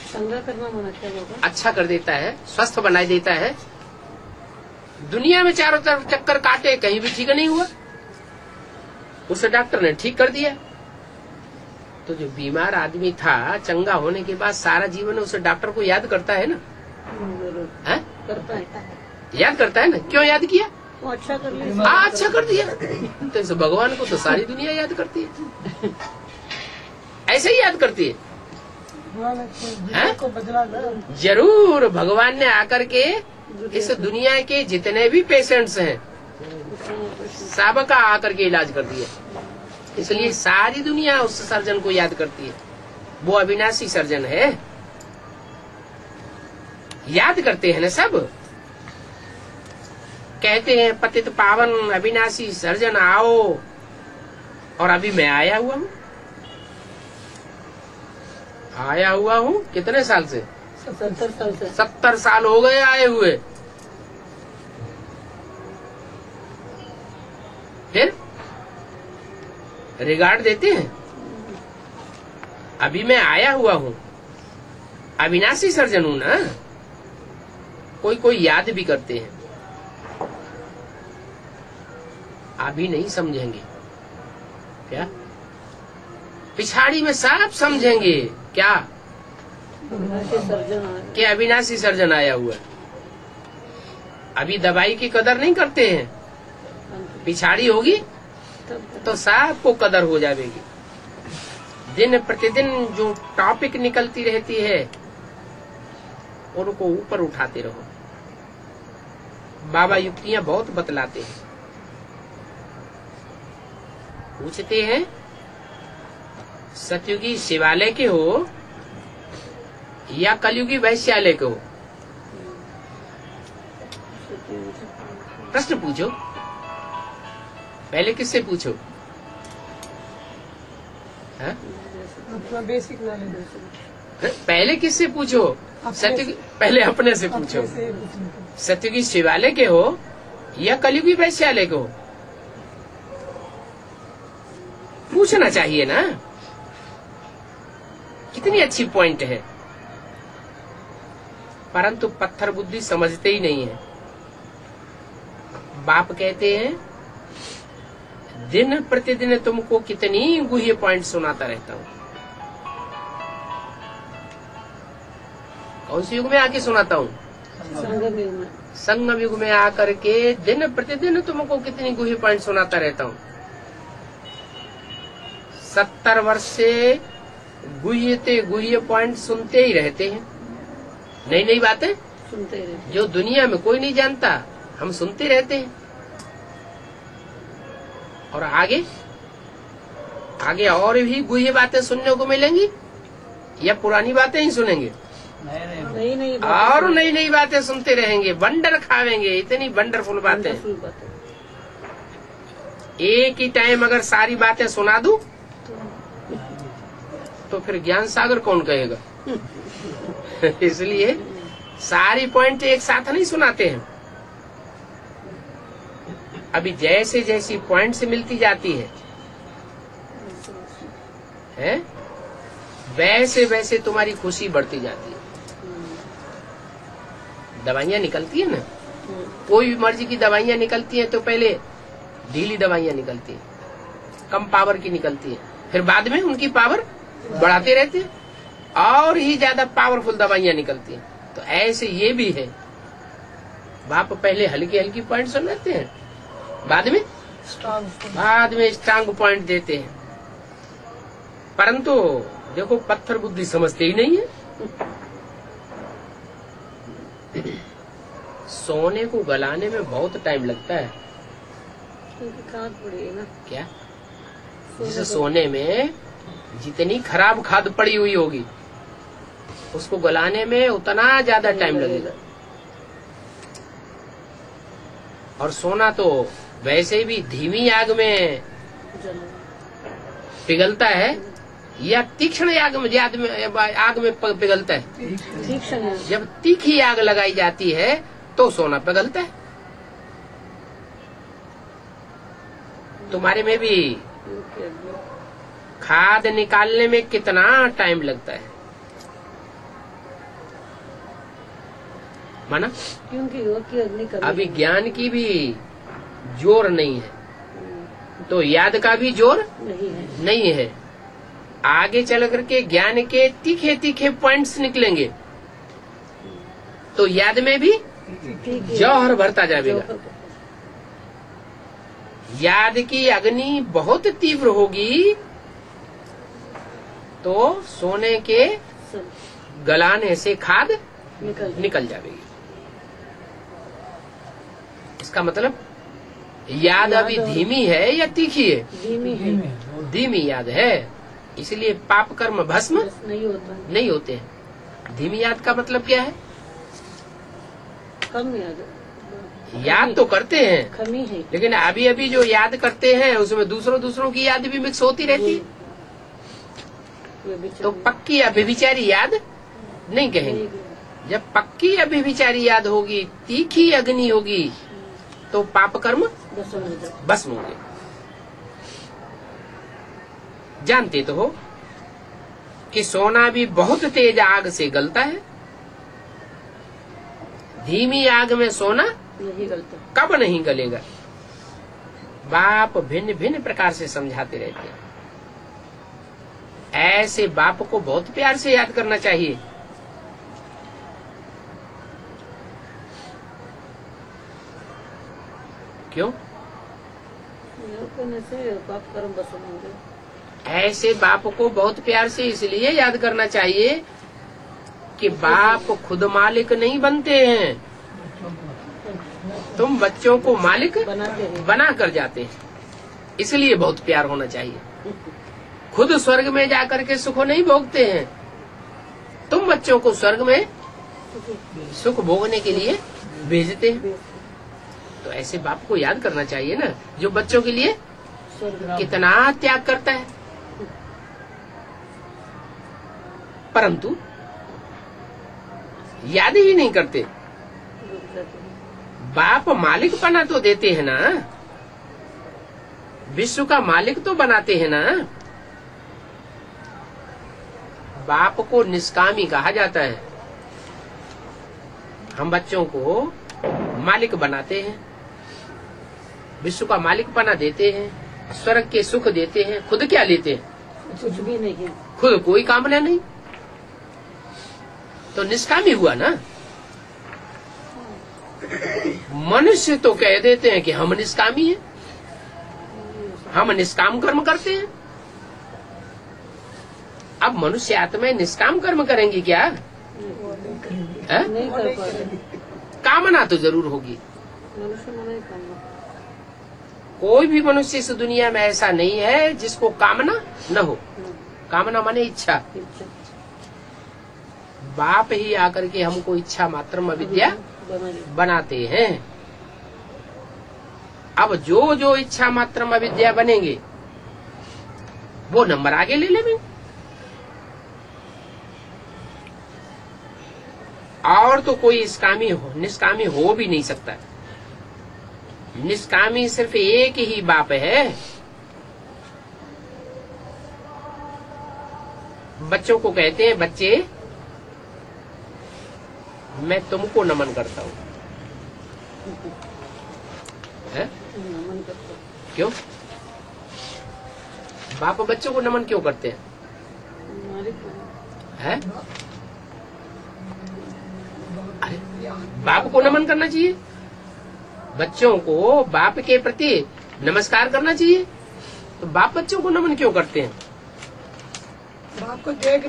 चंगा करना मना क्या होगा? अच्छा कर देता है, स्वस्थ बना देता है। दुनिया में चारों तरफ चक्कर काटे, कहीं भी ठीक नहीं हुआ, उस डॉक्टर ने ठीक कर दिया। तो जो बीमार आदमी था, चंगा होने के बाद सारा जीवन उस डॉक्टर को याद करता है ना। जरूर है? करता है। याद करता है ना। क्यों याद किया? वो अच्छा कर लिया। अच्छा कर दिया। तो इस भगवान को तो सारी दुनिया याद करती है, ऐसे ही याद करती है। जरूर भगवान ने आकर के इस दुनिया के जितने भी पेशेंट्स हैं सबका आकर के इलाज कर दिया। इसलिए सारी दुनिया उस सर्जन को याद करती है। वो अविनाशी सर्जन है, याद करते हैं ना सब। कहते हैं पतित पावन अविनाशी सर्जन आओ, और अभी मैं आया हुआ हूँ कितने साल से? 70 साल से। 70 साल हो गए आए हुए। फिर रिगार्ड देते हैं? अभी मैं आया हुआ हूँ, अविनाशी सर्जन हूं ना। कोई याद भी करते हैं, अभी नहीं समझेंगे क्या? पिछाड़ी में सब समझेंगे क्या? कि अविनाशी सर्जन आया हुआ है। अभी दवाई की कदर नहीं करते हैं, पिछाड़ी होगी तो सबको कदर हो जाएगी। दिन प्रतिदिन जो टॉपिक निकलती रहती है उनको ऊपर उठाते रहो। बाबा युक्तियां बहुत बतलाते हैं। पूछते हैं सतयुगी शिवालय के हो या कलयुगी वैश्यालय के हो? प्रश्न पूछो, पहले किससे पूछो? अपना बेसिक नॉलेज। पहले किससे पूछो? पहले अपने से पूछो। सतयुगी शिवालय के हो या कलयुगी वैश्यालय के हो? पूछना चाहिए ना। कितनी अच्छी पॉइंट है, परंतु पत्थर बुद्धि समझते ही नहीं है। बाप कहते हैं दिन प्रतिदिन तुमको कितनी गुह्य पॉइंट सुनाता रहता हूँ। कौन से युग में आके सुनाता हूँ? संगम युग में आकर के दिन प्रतिदिन तुमको कितनी गुह्य पॉइंट सुनाता रहता हूँ। 70 वर्ष से गुह्य पॉइंट सुनते ही रहते हैं। नई नई बातें सुनते रहते, जो दुनिया में कोई नहीं जानता हम सुनते रहते हैं। और आगे और भी गुह्य बातें सुनने को मिलेंगी या पुरानी बातें ही सुनेंगे? नई और नई नई बातें सुनते रहेंगे, वंडर खावेंगे। इतनी वंडरफुल बातें। एक ही टाइम अगर सारी बातें सुना दूं तो फिर ज्ञान सागर कौन कहेगा? इसलिए सारी पॉइंट एक साथ नहीं सुनाते हैं। अभी जैसे जैसी पॉइंट्स मिलती जाती है वैसे वैसे तुम्हारी खुशी बढ़ती जाती है। दवाइयाँ निकलती है ना, कोई भी मर्जी की दवाइयाँ निकलती हैं तो पहले ढीली दवाइयाँ निकलती हैं, कम पावर की निकलती हैं, फिर बाद में उनकी पावर बढ़ाते रहते हैं और ही ज्यादा पावरफुल दवाइयाँ निकलती हैं। तो ऐसे ये भी है। बाप पहले हल्की हल्की पॉइंट सुन लेते हैं, बाद में स्ट्रांग पॉइंट देते हैं। परंतु देखो पत्थर बुद्धि समझते ही नहीं है। सोने को गलाने में बहुत टाइम लगता है। खाद पड़ी है ना क्या? जिस सोने में जितनी खराब खाद पड़ी हुई होगी उसको गलाने में उतना ज्यादा टाइम लगेगा। और सोना तो वैसे भी धीमी आग में पिघलता है या तीक्ष्ण आग में पिघलता है? तीक्ष्ण। जब तीखी आग लगाई जाती है तो सोना पिघलता है। तुम्हारे में भी खाद निकालने में कितना टाइम लगता है माना? क्योंकि योग की अग्नि कभी अभी ज्ञान की भी जोर नहीं है तो याद का भी जोर नहीं है। आगे चल करके ज्ञान के तीखे तीखे पॉइंट्स निकलेंगे तो याद में भी जौहर भरता जाएगा। याद की अग्नि बहुत तीव्र होगी तो सोने के गलाने से खाद निकल जाएगी। इसका मतलब याद अभी धीमी है या तीखी है? धीमी याद है, इसलिए पाप कर्म भस्म नहीं होते हैं। धीमी याद का मतलब क्या है? कम याद, याद तो करते हैं, खमी है। लेकिन अभी अभी जो याद करते हैं उसमें दूसरों की याद भी मिक्स होती रहती है। तो पक्की या व्यभिचारी याद नहीं कहेंगे। जब पक्की या व्यभिचारी याद होगी, तीखी अग्नि होगी, तो पाप कर्म भस्म होंगे। जानते तो हो कि सोना भी बहुत तेज आग से गलता है। धीमी आग में सोना नहीं गलता। कब नहीं गलेगा। बाप भिन्न भिन्न प्रकार से समझाते रहते हैं। ऐसे बाप को बहुत प्यार से याद करना चाहिए। क्यों? करने से पाप कर्म भस्म होंगे। ऐसे बाप को बहुत प्यार से इसलिए याद करना चाहिए कि बाप खुद मालिक नहीं बनते हैं, तुम बच्चों को मालिक बनाते हैं। बना कर जाते हैं। इसलिए बहुत प्यार होना चाहिए। खुद स्वर्ग में जाकर के सुख नहीं भोगते हैं, तुम बच्चों को स्वर्ग में सुख भोगने के लिए भेजते हैं। तो ऐसे बाप को याद करना चाहिए ना, जो बच्चों के लिए कितना त्याग करता है। परंतु याद ही नहीं करते। बाप मालिक बना तो देते हैं ना, विश्व का मालिक तो बनाते हैं ना। बाप को निष्कामी कहा जाता है। हम बच्चों को मालिक बनाते हैं, विश्व का मालिक बना देते हैं, स्वर्ग के सुख देते हैं। खुद क्या लेते हैं? कुछ भी नहीं। खुद कोई कामना नहीं, तो निष्कामी हुआ ना। मनुष्य तो कह देते हैं कि हम निष्कामी हैं, हम निष्काम कर्म करते हैं। अब मनुष्य आत्माएं निष्काम कर्म करेंगी क्या? नहीं कर पाते। कामना तो जरूर होगी। मनुष्य में नहीं करना। कोई भी मनुष्य इस दुनिया में ऐसा नहीं है जिसको कामना न हो। कामना माने इच्छा। बाप ही आकर के हमको इच्छा मात्र अविद्या बनाते हैं। अब जो जो इच्छा मात्र अविद्या बनेंगे वो नंबर आगे ले लेंगे। और तो कोई निष्कामी हो भी नहीं सकता। निष्कामी सिर्फ एक ही बाप है। बच्चों को कहते हैं, बच्चे मैं तुमको नमन करता हूँ। नमन करता। क्यों? बाप बच्चों को नमन क्यों करते हैं? है? अरे बाप को नमन करना चाहिए। बच्चों को बाप के प्रति नमस्कार करना चाहिए। तो बाप बच्चों को नमन क्यों करते हैं? बाप को देख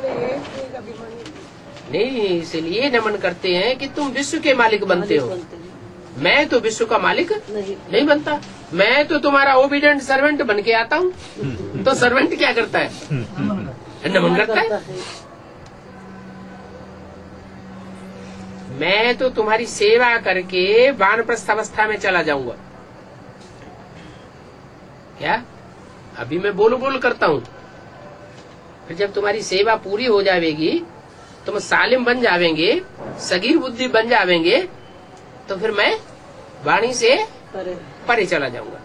नहीं, इसलिए नमन करते हैं कि तुम विश्व के मालिक बनते हो। मैं तो विश्व का मालिक नहीं बनता। मैं तो तुम्हारा ओबीडिएंट सर्वेंट बन के आता हूँ। तो सर्वेंट क्या करता है? नमन करता है। मैं तो तुम्हारी सेवा करके वानप्रस्थ अवस्था में चला जाऊंगा। क्या? अभी मैं बोल करता हूँ, फिर जब तुम्हारी सेवा पूरी हो जाएगी, तुम सालिम बन जावेंगे, सगीर बुद्धि बन जावेंगे, तो फिर मैं वाणी से परे चला जाऊंगा।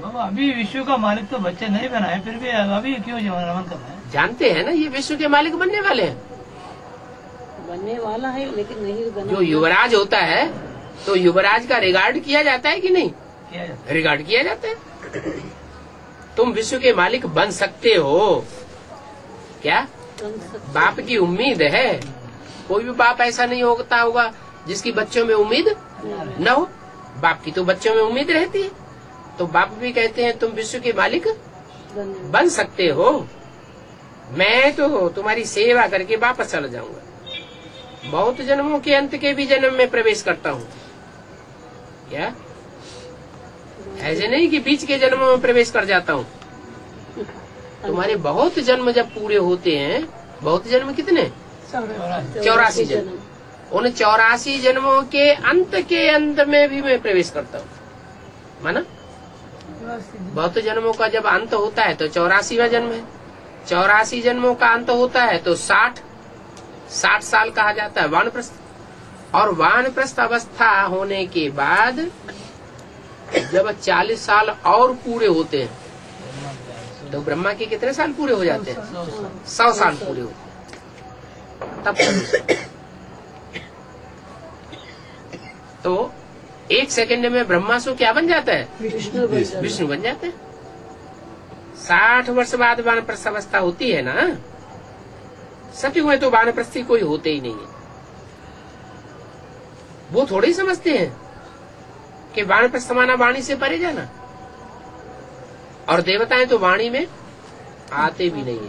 बाबा अभी विश्व का मालिक तो बच्चे नहीं बनाए, फिर भी अभी क्यों नमन करना है? जानते हैं ना ये विश्व के मालिक बनने वाले हैं। बनने वाला है लेकिन नहीं बना। जो युवराज होता है तो युवराज का रिगार्ड किया जाता है कि नहीं? किया जाता है। रिगार्ड किया जाता है। तुम विश्व के मालिक बन सकते हो क्या? बाप की उम्मीद है। कोई भी बाप ऐसा नहीं होगा जिसकी बच्चों में उम्मीद न हो। बाप की तो बच्चों में उम्मीद रहती है। तो बाप भी कहते हैं तुम विश्व के मालिक बन सकते हो। मैं तो तुम्हारी सेवा करके वापस चला जाऊंगा। बहुत जन्मों के अंत के भी जन्म में प्रवेश करता हूँ। क्या? ऐसे नहीं कि बीच के जन्मों में प्रवेश कर जाता हूँ। तुम्हारे बहुत जन्म जब पूरे होते हैं, बहुत जन्म कितने? 84 जन्म। उन 84 जन्मों के अंत में भी मैं प्रवेश करता हूँ, माना। बहुत जन्मों का जब अंत होता है तो 84वां जन्म है, 84 जन्मों का अंत होता है तो 60 साल कहा जाता है वानप्रस्थ। और वानप्रस्थ अवस्था होने के बाद जब 40 साल और पूरे होते हैं तो ब्रह्मा के कितने साल पूरे हो जाते हैं? 100 साल पूरे होते हैं तब। तो 1 सेकंड में ब्रह्मासु क्या बन जाता है? विष्णु बन जाते हैं। 60 वर्ष बाद वानप्रस्थ अवस्था होती है ना। सत्युग में तो वानप्रस्थी कोई होते ही नहीं है। वो थोड़े ही समझते हैं कि वानप्रस्थ माना वाणी से परे जाना, और देवताएं तो वाणी में आते भी नहीं है।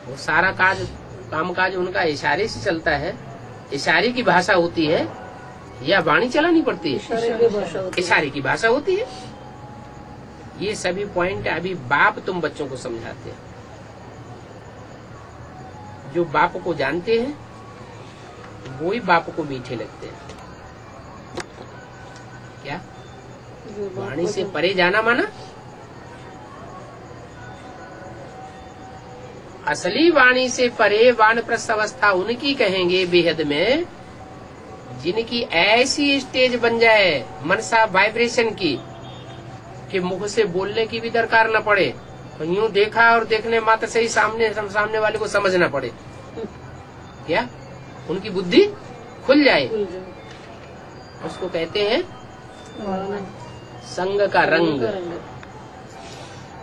वो सारा कामकाज उनका इशारे से चलता है। इशारे की भाषा होती है या वाणी चलानी पड़ती है? इशारे की भाषा होती है। ये सभी पॉइंट अभी बाप तुम बच्चों को समझाते हैं। जो बाप को जानते हैं वो ही बाप को मीठे लगते हैं। क्या वाणी से परे जाना माना? असली वाणी से परे वानप्रस्थ अवस्था उनकी कहेंगे बेहद में, जिनकी ऐसी स्टेज बन जाए मनसा वाइब्रेशन की कि मुख से बोलने की भी दरकार न पड़े, यूं देखा और देखने मात्र से ही सामने वाले को समझना पड़े। क्या उनकी बुद्धि खुल जाए, उसको कहते हैं संग का रंग।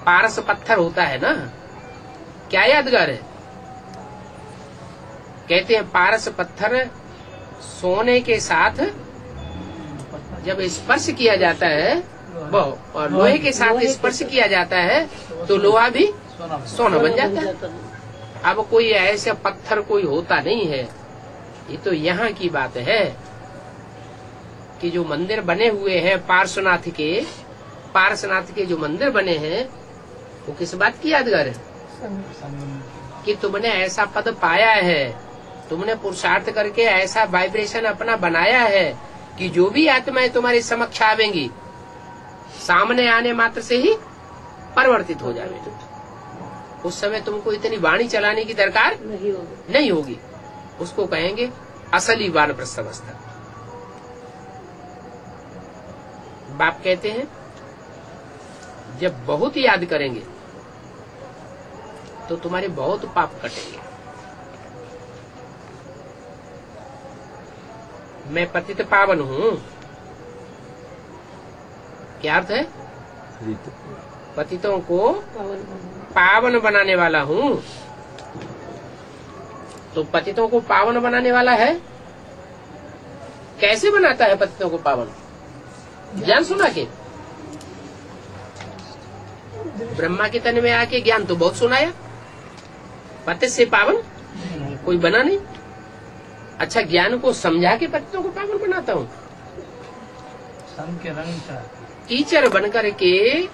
पारस पत्थर होता है ना, क्या यादगार है? कहते हैं पारस पत्थर सोने के साथ जब स्पर्श किया जाता है वो, और लोहे के साथ स्पर्श किया जाता है तो लोहा भी सोना बन जाता है। अब कोई ऐसा पत्थर कोई होता नहीं है। ये तो यहाँ की बात है कि जो मंदिर बने हुए हैं पार्श्वनाथ के जो मंदिर बने हैं वो किस बात की यादगार है? कि तुमने ऐसा पद पाया है, तुमने पुरुषार्थ करके ऐसा वाइब्रेशन अपना बनाया है कि जो भी आत्माएं तुम्हारे समक्ष आवेंगी सामने आने मात्र से ही परिवर्तित हो जाएंगे। उस समय तुमको इतनी वाणी चलाने की दरकार नहीं होगी। उसको कहेंगे असली वानप्रस्थ अवस्था। बाप कहते हैं जब बहुत याद करेंगे तो तुम्हारे बहुत पाप कटेंगे। मैं पतित पावन हूँ, क्या अर्थ है? पतितों को पावन बनाने वाला हूँ। तो पतितों को पावन बनाने वाला है। कैसे बनाता है पतितों को पावन? ज्ञान सुना के? ब्रह्मा के तन में आके ज्ञान तो बहुत सुनाया, पतित से पावन कोई बना नहीं। अच्छा, ज्ञान को समझा के पतितों को पावन बनाता हूँ। संग के रंग टीचर बनकर के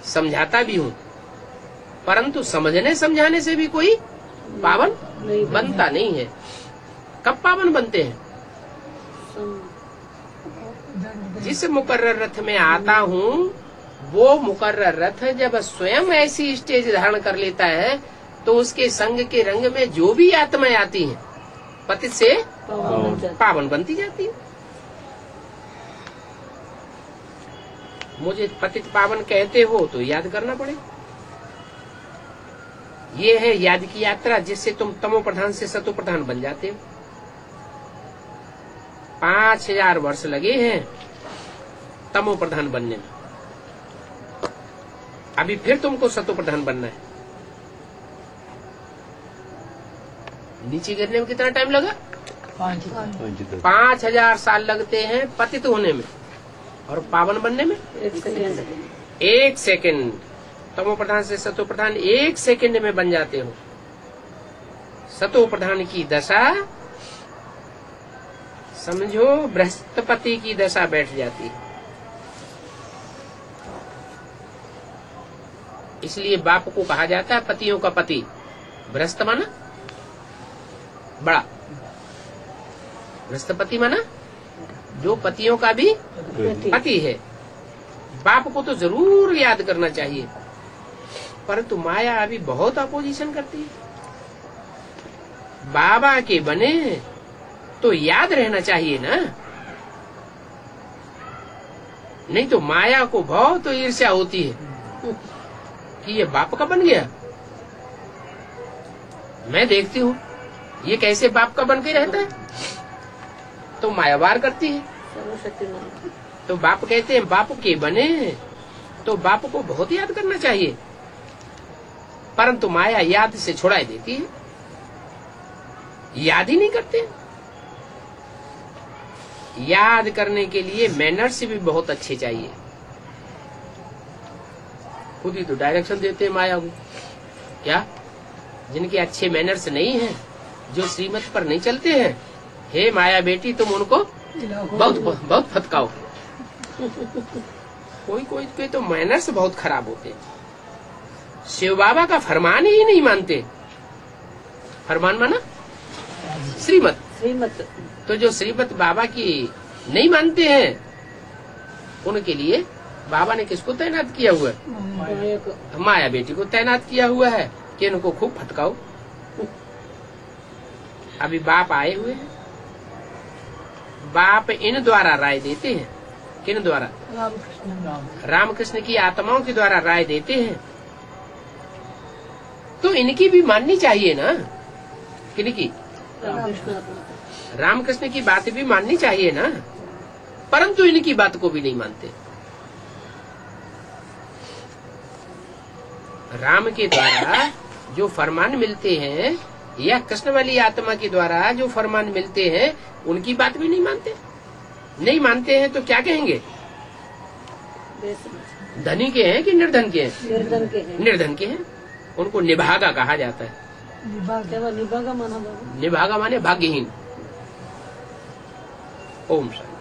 समझाता भी हूँ, परंतु समझने समझाने से भी कोई पावन बनता नहीं है। कब पावन बनते हैं? जिस मुकर्रर रथ में आता हूँ वो मुकर्रर रथ जब स्वयं ऐसी स्टेज धारण कर लेता है तो उसके संग के रंग में जो भी आत्माएं आती हैं पतित से पावन बनती जाती है। मुझे पतित पावन कहते हो तो याद करना पड़ेगा। ये है याद की यात्रा जिससे तुम तमो प्रधान से सतो प्रधान बन जाते हो। 5000 वर्ष लगे हैं तमो प्रधान बनने में, अभी फिर तुमको सतो प्रधान बनना है। नीचे गिरने में कितना टाइम लगा? 5000 साल लगते हैं पतित होने में, और पावन बनने में 1 सेकंड। तमो प्रधान से सतो प्रधान 1 सेकंड में बन जाते हो। सतो प्रधान की दशा समझो बृहस्पति की दशा बैठ जाती है। इसलिए बाप को कहा जाता है पतियों का पति। बृहस्पति माना बड़ा, गृहस्थपति माना जो पतियों का भी पति है। बाप को तो जरूर याद करना चाहिए, परंतु माया अभी बहुत अपोजिशन करती है। बाबा के बने तो याद रहना चाहिए ना, नहीं तो माया को बहुत ईर्ष्या होती है कि ये बाप का बन गया। मैं देखती हूँ ये कैसे बाप का बन के रहता है, तो माया वार करती है। सर्वशक्तिमान। तो बाप कहते हैं बाप के बने तो बाप को बहुत याद करना चाहिए, परंतु माया याद से छुड़ा देती है, याद ही नहीं करते। याद करने के लिए मैनर्स भी बहुत अच्छे चाहिए। खुद ही तो डायरेक्शन देते हैं माया को। क्या जिनके अच्छे मैनर्स नहीं हैं, जो श्रीमत पर नहीं चलते हैं, हे माया बेटी तुम उनको बहुत बहुत फटकाओ। कोई कोई के तो मैनर्स बहुत खराब होते हैं। शिव बाबा का फरमान ही नहीं मानते। फरमान माना श्रीमत। श्रीमत। तो जो श्रीमत बाबा की नहीं मानते हैं, उनके लिए बाबा ने किसको तैनात किया हुआ है? माया बेटी को तैनात किया हुआ है कि इनको खूब फटकाओ। अभी बाप आए हुए हैं, बाप इन द्वारा राय देते हैं। किन द्वारा? रामकृष्ण की आत्माओं के द्वारा राय देते हैं। तो इनकी भी माननी चाहिए ना। किनकी? रामकृष्ण की बात भी माननी चाहिए ना, परंतु इनकी बात को भी नहीं मानते। राम के द्वारा जो फरमान मिलते हैं या कृष्ण वाली आत्मा के द्वारा जो फरमान मिलते हैं, उनकी बात भी नहीं मानते। नहीं मानते हैं तो क्या कहेंगे? धनी के हैं कि निर्धन के हैं? निर्धन के हैं। निर्धन के हैं। उनको निभागा कहा जाता है। निभागा माना बाबा। निभागा माने भाग्यहीन। ओम शांति।